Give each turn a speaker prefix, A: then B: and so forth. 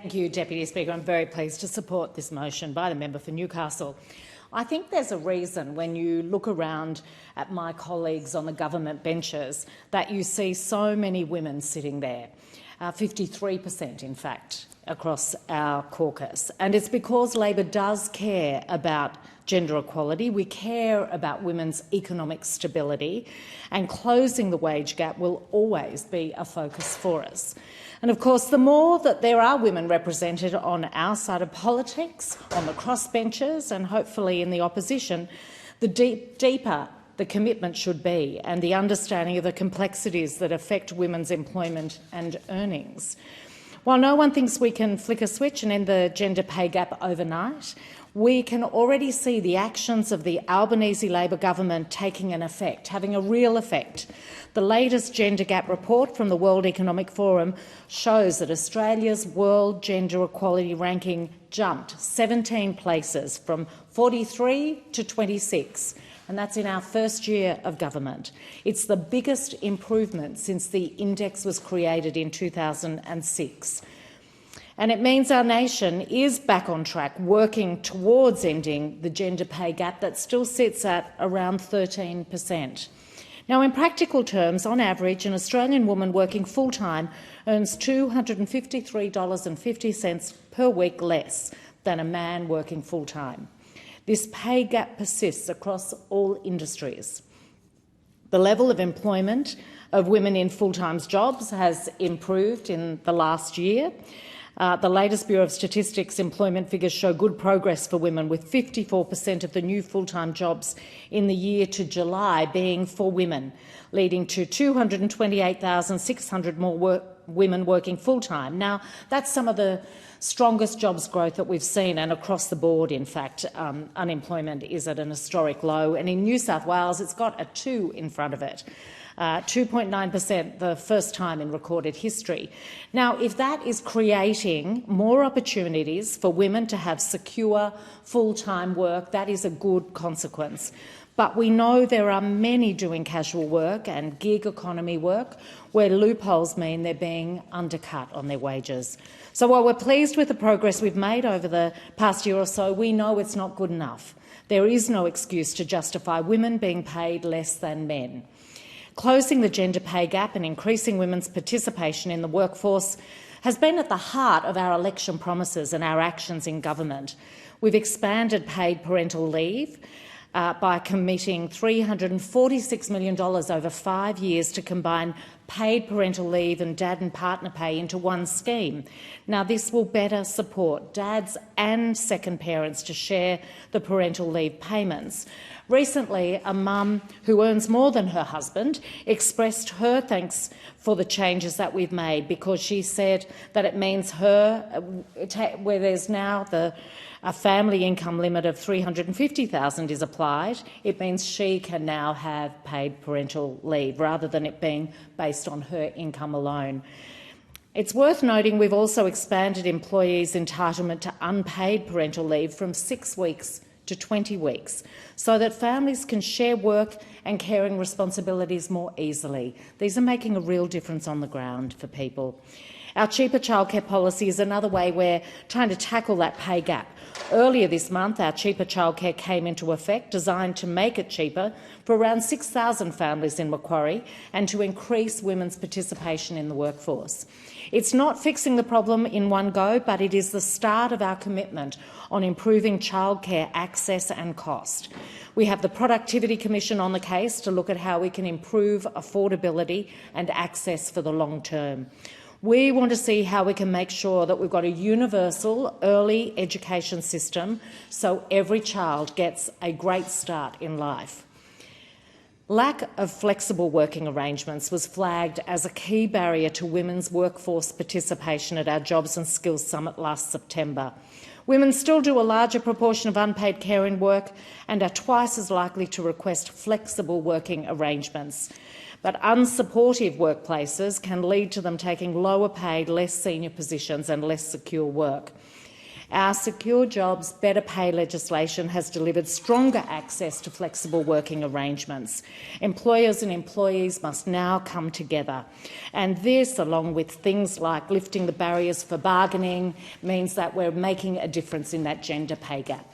A: Thank you, Deputy Speaker. I'm very pleased to support this motion by the member for Newcastle. I think there's a reason when you look around at my colleagues on the government benches that you see so many women sitting there, 53% in fact across our caucus. And it's because Labor does care about gender equality. We care about women's economic stability, and closing the wage gap will always be a focus for us. And of course, the more that there are women represented on our side of politics, on the crossbenches and hopefully in the opposition, the deeper the commitment should be and the understanding of the complexities that affect women's employment and earnings. While no one thinks we can flick a switch and end the gender pay gap overnight, we can already see the actions of the Albanese Labor government taking an effect, having a real effect. The latest gender gap report from the World Economic Forum shows that Australia's World Gender Equality ranking jumped 17 places, from 43 to 26, and that's in our first year of government. It's the biggest improvement since the index was created in 2006. And it means our nation is back on track, working towards ending the gender pay gap that still sits at around 13%. Now, in practical terms, on average, an Australian woman working full-time earns $253.50 per week less than a man working full-time. This pay gap persists across all industries. The level of employment of women in full-time jobs has improved in the last year. The latest Bureau of Statistics employment figures show good progress for women, with 54% of the new full-time jobs in the year to July being for women, leading to 228,600 more women working full-time. Now, that's some of the strongest jobs growth that we've seen, and across the board, in fact, unemployment is at an historic low. And in New South Wales, it's got a 2 in front of it. 2.9%, the first time in recorded history. Now, if that is creating more opportunities for women to have secure full-time work, that is a good consequence. But we know there are many doing casual work and gig economy work where loopholes mean they're being undercut on their wages. So while we're pleased with the progress we've made over the past year or so, we know it's not good enough. There is no excuse to justify women being paid less than men. Closing the gender pay gap and increasing women's participation in the workforce has been at the heart of our election promises and our actions in government. We've expanded paid parental leave by committing $346 million over 5 years to combine paid parental leave and dad and partner pay into one scheme. Now, this will better support dads and second parents to share the parental leave payments. Recently, a mum who earns more than her husband expressed her thanks for the changes that we've made, because she said that it means her, where there's now a family income limit of $350,000 is applied, it means she can now have paid parental leave rather than it being based on her income alone. It's worth noting we've also expanded employees' entitlement to unpaid parental leave from 6 weeks to 20 weeks, so that families can share work and caring responsibilities more easily. These are making a real difference on the ground for people. Our cheaper childcare policy is another way we're trying to tackle that pay gap. Earlier this month, our cheaper childcare came into effect, designed to make it cheaper for around 6,000 families in Macquarie and to increase women's participation in the workforce. It's not fixing the problem in one go, but it is the start of our commitment on improving childcare access and cost. We have the Productivity Commission on the case to look at how we can improve affordability and access for the long term. We want to see how we can make sure that we've got a universal early education system so every child gets a great start in life. Lack of flexible working arrangements was flagged as a key barrier to women's workforce participation at our Jobs and Skills Summit last September. Women still do a larger proportion of unpaid caring work and are twice as likely to request flexible working arrangements. But unsupportive workplaces can lead to them taking lower paid, less senior positions and less secure work. Our Secure Jobs, Better Pay legislation has delivered stronger access to flexible working arrangements. Employers and employees must now come together. And this, along with things like lifting the barriers for bargaining, means that we're making a difference in that gender pay gap.